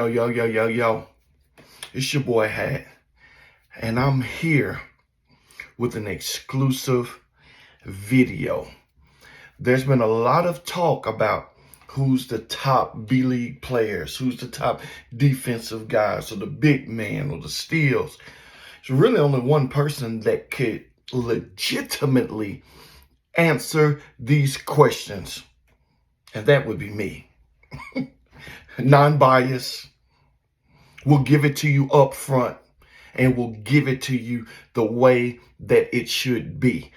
Yo. It's your boy Hat, and I'm here with an exclusive video. There's been a lot of talk about who's the top B-League players, who's the top defensive guys, or the big man, or the steals. There's really only one person that could legitimately answer these questions, and that would be me. Non-biased. We'll give it to you up front, and we'll give it to you the way that it should be.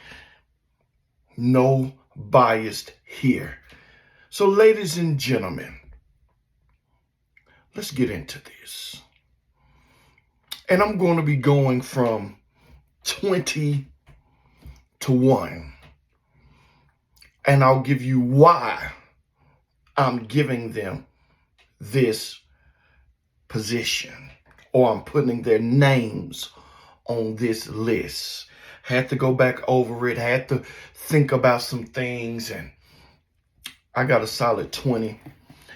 No bias here. So, ladies and gentlemen, let's get into this. And I'm going to be going from 20 to 1. And I'll give you why I'm giving them this position, or I'm putting their names on this list. Had to go back over it, had to think about some things, and I got a solid 20.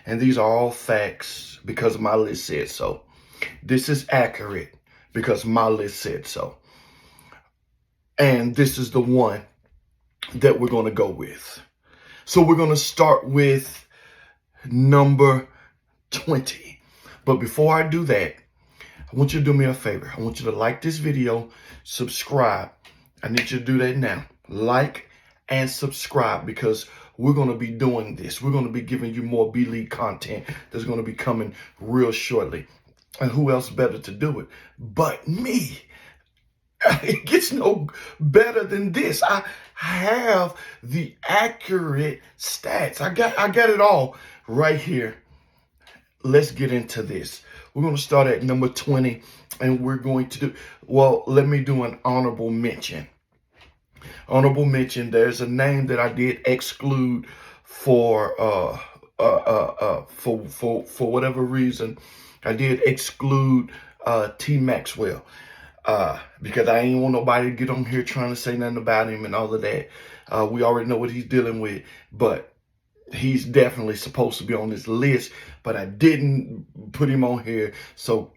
And these are all facts because my list said so. This is accurate because my list said so. And this is the one that we're going to go with. So we're going to start with number 20. But before I do that, I want you to do me a favor. I want you to like this video, subscribe. I need you to do that now. Like and subscribe, because we're going to be doing this. We're going to be giving you more B-League content that's going to be coming real shortly. And who else better to do it but me? It gets no better than this. I have the accurate stats. I got it all right here. Let's get into this. We're going to start at number 20, and we're going to do, well, let me do an honorable mention. Honorable mention, there's a name that I did exclude for whatever reason. I did exclude T. Maxwell because I ain't want nobody to get on here trying to say nothing about him and all of that. We already know what he's dealing with, but he's definitely supposed to be on this list, but I didn't put him on here. So,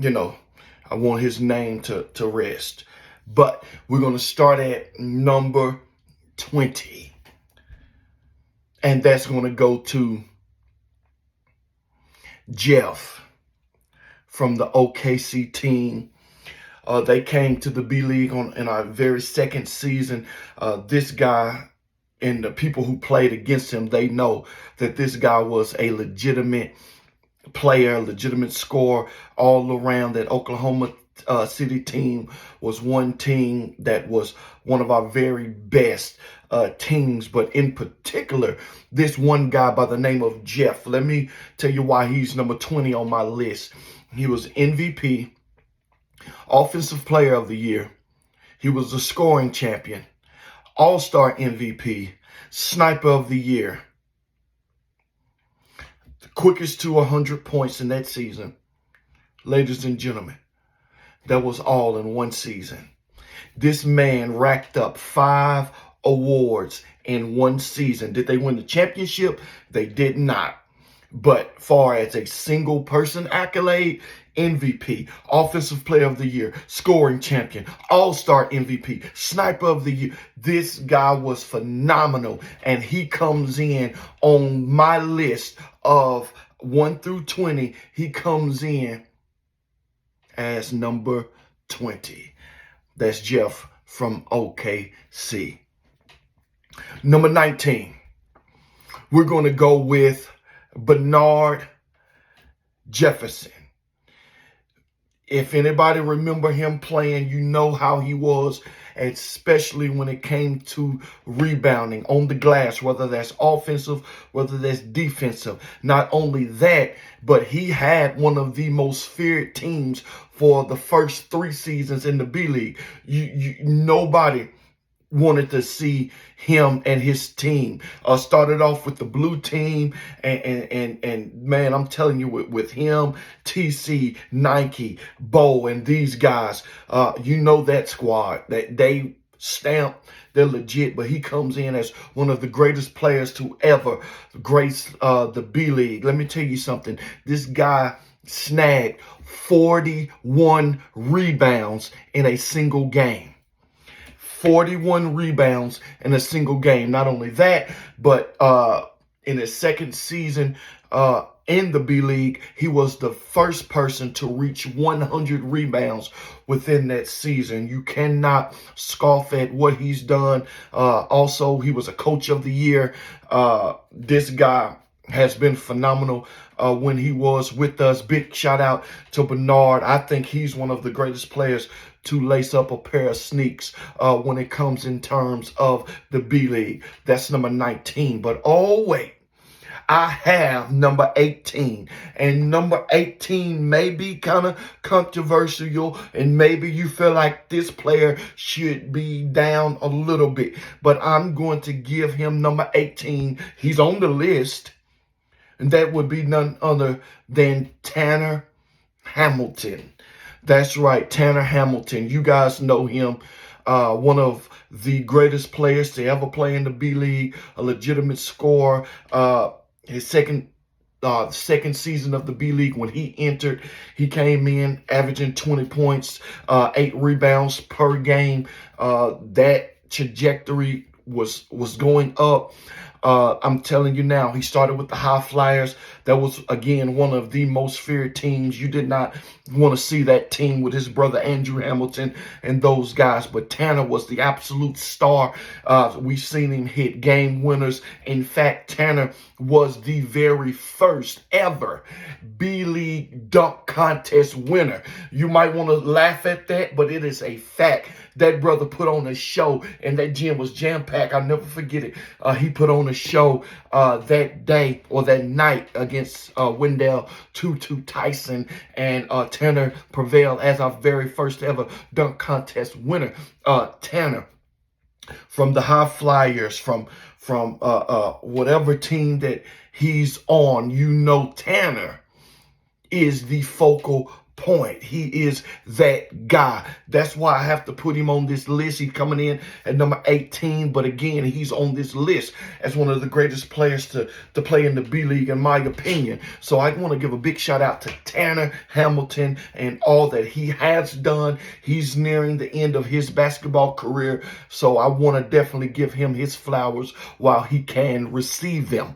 I want his name to rest. But we're going to start at number 20. And that's going to go to Jeff from the OKC team. They came to the B-League in our very second season. This guy, and the people who played against him, they know that this guy was a legitimate player, legitimate scorer all around. That Oklahoma City team was one team that was one of our very best teams. But in particular, this one guy by the name of Jeff, let me tell you why he's number 20 on my list. He was MVP, Offensive Player of the Year. He was the scoring champion, All-Star MVP, Sniper of the Year, the quickest to 100 points in that season. Ladies and gentlemen, that was all in one season. This man racked up 5 awards in one season. Did they win the championship? They did not. But far as a single person accolade, MVP, Offensive Player of the Year, Scoring Champion, All-Star MVP, Sniper of the Year, this guy was phenomenal. And he comes in on my list of 1 through 20. He comes in as number 20. That's Jeff from OKC. Number 19. We're going to go with Bernard Jefferson. If anybody remember him playing, you know how he was, especially when it came to rebounding on the glass, whether that's offensive, whether that's defensive. Not only that, but he had one of the most feared teams for the first 3 seasons in the B-League. Nobody wanted to see him and his team. Started off with the blue team, and man, I'm telling you, with him, TC, Nike, Bo, and these guys, that squad, that they stamp. They're legit, but he comes in as one of the greatest players to ever grace the B League. Let me tell you something. This guy snagged 41 rebounds in a single game. 41 rebounds in a single game. Not only that, but in his second season in the B League, he was the first person to reach 100 rebounds within that season. You cannot scoff at what he's done. Also, he was a coach of the year. This guy has been phenomenal when he was with us. Big shout out to Bernard. I think he's one of the greatest players to lace up a pair of sneaks when it comes in terms of the B League. That's number 19. But oh, wait. I have number 18, and number 18 may be kind of controversial, and maybe you feel like this player should be down a little bit, but I'm going to give him number 18. He's on the list, and that would be none other than Tanner Hamilton. That's right, Tanner Hamilton. You guys know him. One of the greatest players to ever play in the B League, a legitimate scorer. His second season of the B League, when he entered, he came in averaging 20 points, 8 rebounds per game. That trajectory was going up. I'm telling you now, he started with the High Flyers. That was, again, one of the most feared teams. You did not want to see that team with his brother Andrew Hamilton and those guys. But Tanner was the absolute star. We've seen him hit game winners. In fact, Tanner was the very first ever B League dunk contest winner. You might want to laugh at that, but it is a fact. That brother put on a show, and that gym was jam-packed. I'll never forget it. He put on a show that day or that night against Wendell Tutu Tyson, and Tanner prevailed as our very first ever dunk contest winner. Tanner, from the High Flyers, from whatever team that he's on, you know Tanner is the focal point. He is that guy. That's why I have to put him on this list. He's coming in at number 18, but again, he's on this list as one of the greatest players to play in the B League, in my opinion. So I want to give a big shout out to Tanner Hamilton and all that he has done. He's nearing the end of his basketball career, so I want to definitely give him his flowers while he can receive them.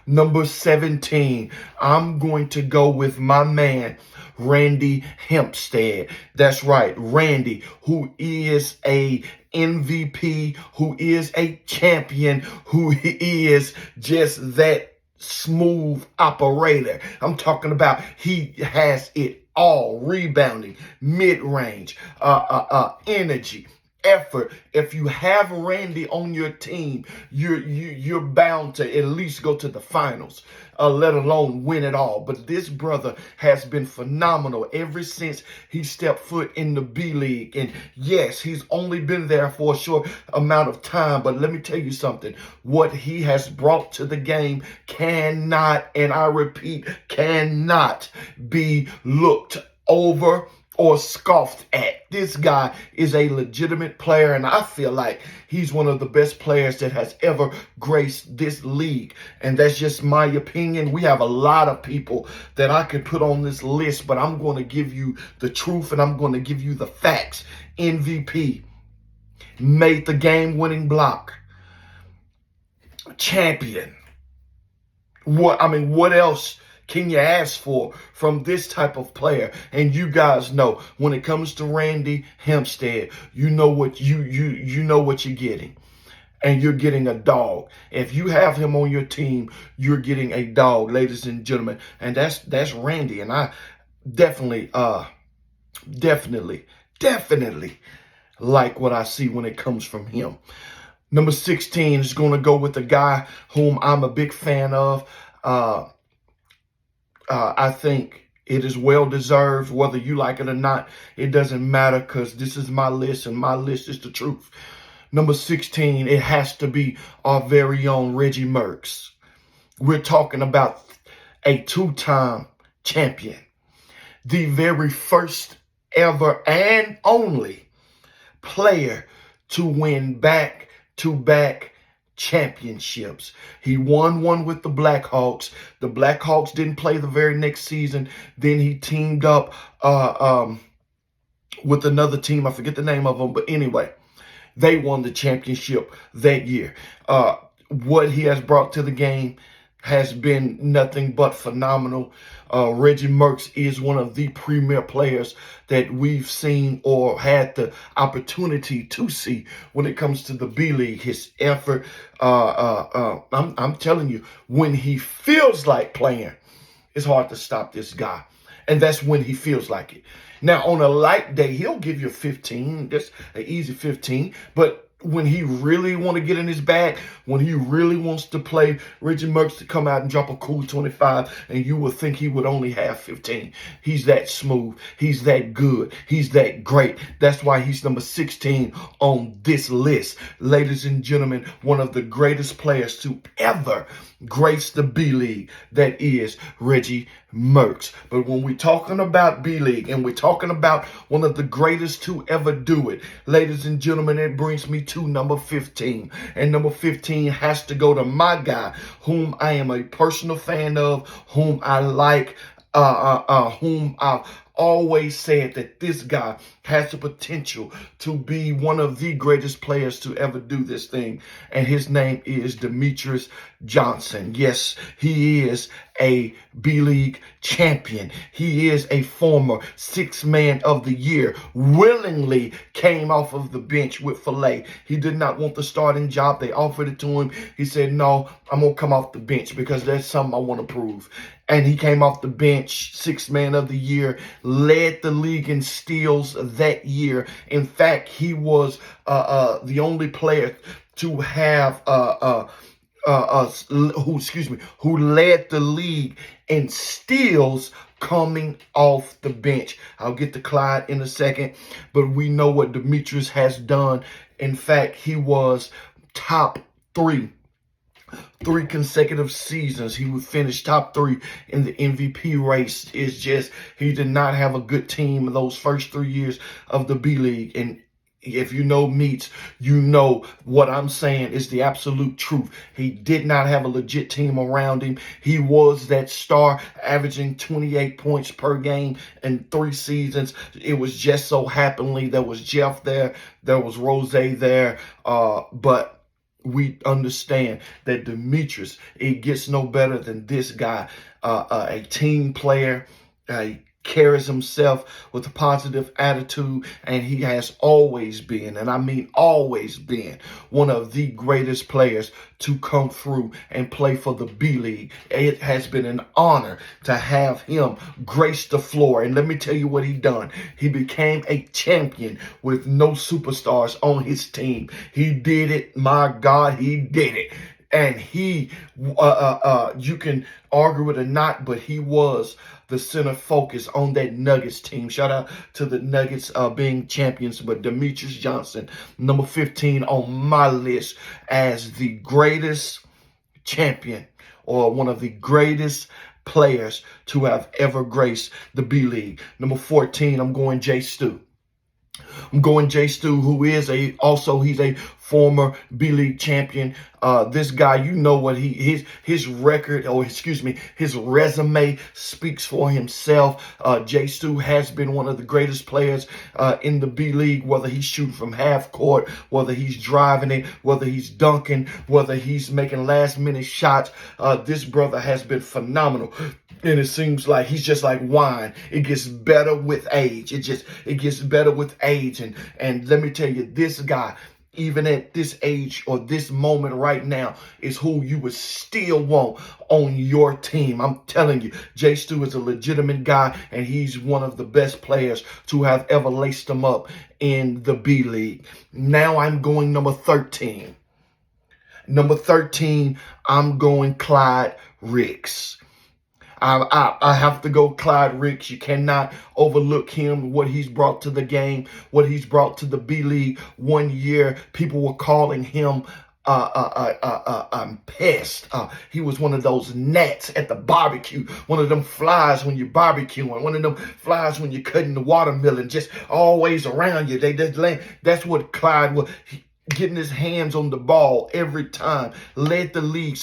Number 17, I'm going to go with my man, Randy Hempstead. That's right, Randy, who is a MVP, who is a champion, who is just that smooth operator. I'm talking about he has it all: rebounding, mid-range, energy, effort. If you have Randy on your team, you're bound to at least go to the finals, let alone win it all. But this brother has been phenomenal ever since he stepped foot in the B League. And yes, he's only been there for a short amount of time, but let me tell you something. What he has brought to the game cannot, and I repeat, cannot be looked over or scoffed at. This guy is a legitimate player, and I feel like he's one of the best players that has ever graced this league. And that's just my opinion. We have a lot of people that I could put on this list, but I'm going to give you the truth, and I'm going to give you the facts. MVP, made the game-winning block, champion. What else can you ask for from this type of player? And you guys know, when it comes to Randy Hempstead, you know what you know what you're getting. And you're getting a dog. If you have him on your team, you're getting a dog, ladies and gentlemen. And that's Randy. And I definitely like what I see when it comes from him. Number 16 is going to go with a guy whom I'm a big fan of. I think it is well deserved, whether you like it or not. It doesn't matter, because this is my list, and my list is the truth. Number 16, it has to be our very own Reggie Merckx. We're talking about a 2-time champion, the very first ever and only player to win back-to-back championships. He won one with the Blackhawks. The Blackhawks didn't play the very next season. Then he teamed up with another team. I forget the name of them, but anyway, they won the championship that year. What he has brought to the game has been nothing but phenomenal. Reggie Merckx is one of the premier players that we've seen or had the opportunity to see when it comes to the B-League. His effort, I'm telling you, when he feels like playing, it's hard to stop this guy. And that's when he feels like it. Now, on a light day, he'll give you 15. That's an easy 15. But when he really want to get in his bag, when he really wants to play, Reggie Merckx to come out and drop a cool 25, and you would think he would only have 15. He's that smooth. He's that good. He's that great. That's why he's number 16 on this list. Ladies and gentlemen, one of the greatest players to ever grace the B-League, that is Reggie Merckx. But when we're talking about B-League and we're talking about one of the greatest to ever do it, ladies and gentlemen, it brings me to number 15. And number 15 has to go to my guy, whom I am a personal fan of, whom I like, whom I've always said that this guy has the potential to be one of the greatest players to ever do this thing. And his name is Demetrius Johnson. Yes, he is a B-League champion. He is a former Sixth Man of the Year, willingly came off of the bench with Filet. He did not want the starting job. They offered it to him. He said, no, I'm going to come off the bench because that's something I want to prove. And he came off the bench, Sixth Man of the Year, led the league in steals that year. In fact, he was the only player to have who led the league in steals coming off the bench. I'll get to Clyde in a second, but we know what Demetrius has done. In fact, he was top three consecutive seasons. He would finish top 3 in the MVP race. It's just, he did not have a good team in those first 3 years of the B-League. And if you know Meats, you know what I'm saying is the absolute truth. He did not have a legit team around him. He was that star, averaging 28 points per game in 3 seasons. It was just so happenly there was Jeff there, there was Rose there, but we understand that Demetrius, it gets no better than this guy, a team player, carries himself with a positive attitude, and he has always been, and I mean always been, one of the greatest players to come through and play for the B-League. It has been an honor to have him grace the floor. And let me tell you what he done. He became a champion with no superstars on his team. He did it. My God, he did it. And he, you can argue it or not, but he was the center focus on that Nuggets team. Shout out to the Nuggets being champions. But Demetrius Johnson, number 15 on my list as the greatest champion or one of the greatest players to have ever graced the B-League. Number 14, I'm going Jay Stu. Who is he's a former B-League champion. This guy, you know what his record, or excuse me, his resume speaks for himself. Jay Stu has been one of the greatest players in the B-League, whether he's shooting from half court, whether he's driving it, whether he's dunking, whether he's making last minute shots. This brother has been phenomenal. And it seems like he's just like wine. It gets better with age. It gets better with age. And let me tell you, this guy, even at this age or this moment right now, is who you would still want on your team. I'm telling you, Jay Stu is a legitimate guy, and he's one of the best players to have ever laced him up in the B-League. Now I'm going number 13. Number 13, I'm going Clyde Ricks. I have to go Clyde Ricks. You cannot overlook him, what he's brought to the game, what he's brought to the B-League. 1 year, people were calling him pest. He was one of those gnats at the barbecue, one of them flies when you're barbecuing, one of them flies when you're cutting the watermelon, just always around you. They just land. That's what Clyde was. Getting his hands on the ball every time, led the league,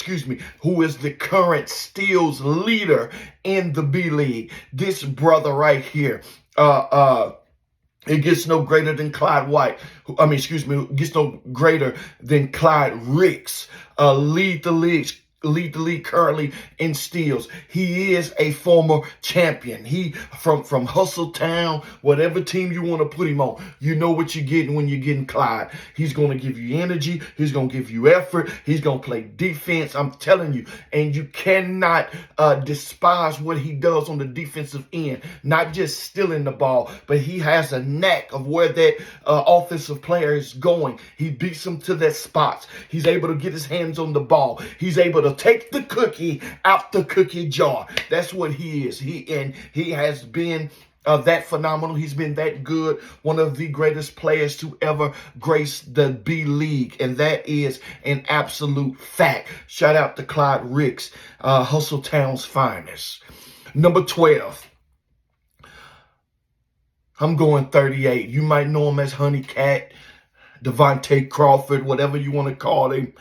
who is the current steals leader in the B League. This brother right here, it gets no greater than Clyde White. It gets no greater than Clyde Ricks. Lead the league currently in steals. He is a former champion. He from Hustle Town, whatever team you want to put him on. You know what you're getting when you're getting Clyde. He's going to give you energy. He's going to give you effort. He's going to play defense. I'm telling you. And you cannot despise what he does on the defensive end. Not just stealing the ball, but he has a knack of where that offensive player is going. He beats them to their spots. He's able to get his hands on the ball. He's able to take the cookie out the cookie jar. That's what he is. He has been that phenomenal. He's been that good. One of the greatest players to ever grace the B League. And that is an absolute fact. Shout out to Clyde Ricks, Hustle Town's finest. Number 12. I'm going 38. You might know him as Honey Cat, Devontae Crawford, whatever you want to call him.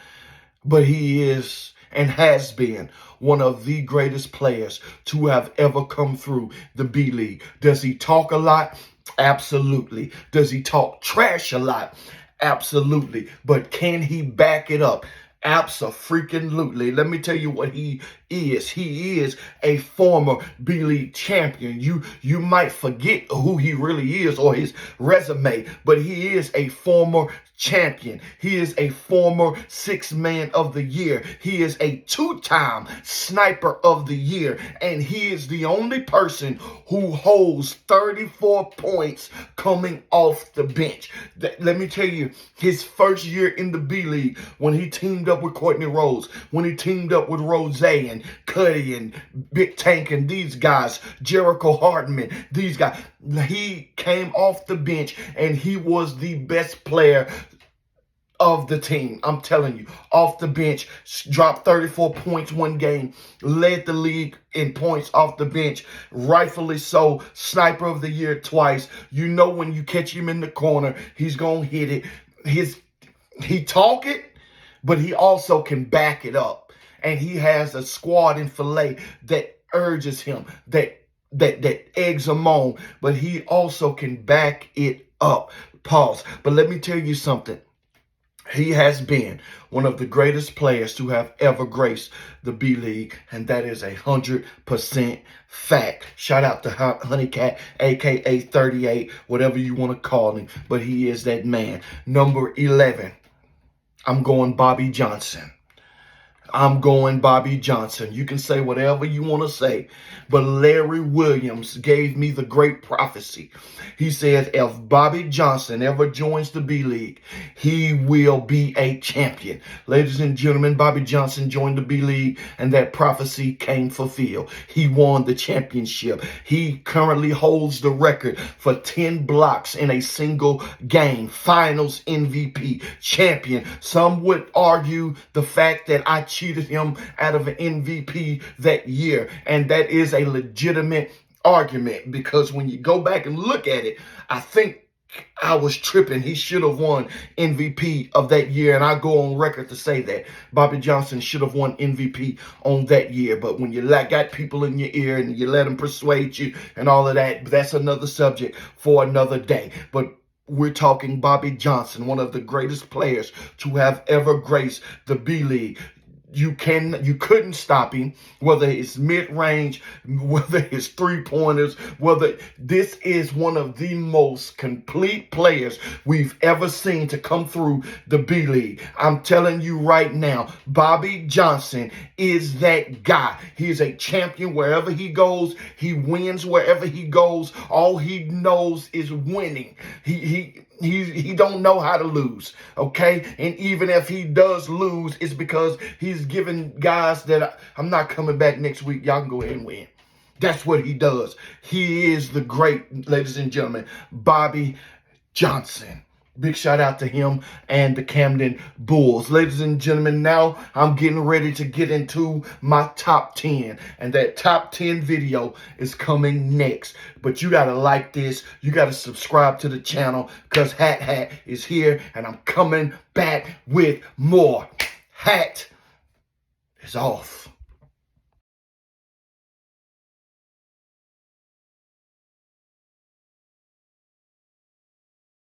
But he is and has been one of the greatest players to have ever come through the B League. Does he talk a lot? Absolutely. Does he talk trash a lot? Absolutely. But can he back it up? Abso-freaking-lutely. Let me tell you what he is. He is a former B League champion. You might forget who he really is or his resume, but he is a former champion. He is a former Sixth Man of the Year. He is a two-time Sniper of the Year, and he is the only person who holds 34 points coming off the bench. Let me tell you, his first year in the B League, when he teamed up with Courtney Rose, when he teamed up with Rose and Cuddy and Big Tank and these guys, Jericho Hartman, these guys, he came off the bench and he was the best player of the team. I'm telling you, off the bench, dropped 34 points one game, led the league in points off the bench, rightfully so, Sniper of the Year twice. You know when you catch him in the corner, he's going to hit it. He talk it, but he also can back it up. And he has a squad in Filet that urges him, that eggs him on, but he also can back it up. Pause. But let me tell you something. He has been one of the greatest players to have ever graced the B League, and that is 100% fact. Shout out to Honeycat, a.k.a. 38, whatever you want to call him, but he is that man. Number 11, I'm going Bobby Johnson. I'm going Bobby Johnson. You can say whatever you want to say, but Larry Williams gave me the great prophecy. He said, if Bobby Johnson ever joins the B League, he will be a champion. Ladies and gentlemen, Bobby Johnson joined the B League, and that prophecy came fulfilled. He won the championship. He currently holds the record for 10 blocks in a single game. Finals MVP, champion. Some would argue the fact that I cheated him out of an MVP that year, and that is a legitimate argument, because when you go back and look at it, I think I was tripping. He should have won MVP of that year, and I go on record to say that Bobby Johnson should have won MVP on that year. But when you got people in your ear and you let them persuade you and all of that, that's another subject for another day. But we're talking Bobby Johnson, one of the greatest players to have ever graced the B League. You couldn't stop him, whether it's mid-range, whether it's three-pointers, whether this is one of the most complete players we've ever seen to come through the B League. I'm telling you right now, Bobby Johnson is that guy. He is a champion wherever he goes. He wins wherever he goes. All he knows is winning. He don't know how to lose, okay? And even if he does lose, it's because he's giving guys that I'm not coming back next week. Y'all can go ahead and win. That's what he does. He is the great, ladies and gentlemen, Bobby Johnson. Big shout out to him and the Camden Bulls. Ladies and gentlemen, now I'm getting ready to get into my top 10. And that top 10 video is coming next. But you got to like this. You got to subscribe to the channel because Hat is here. And I'm coming back with more. Hat is off.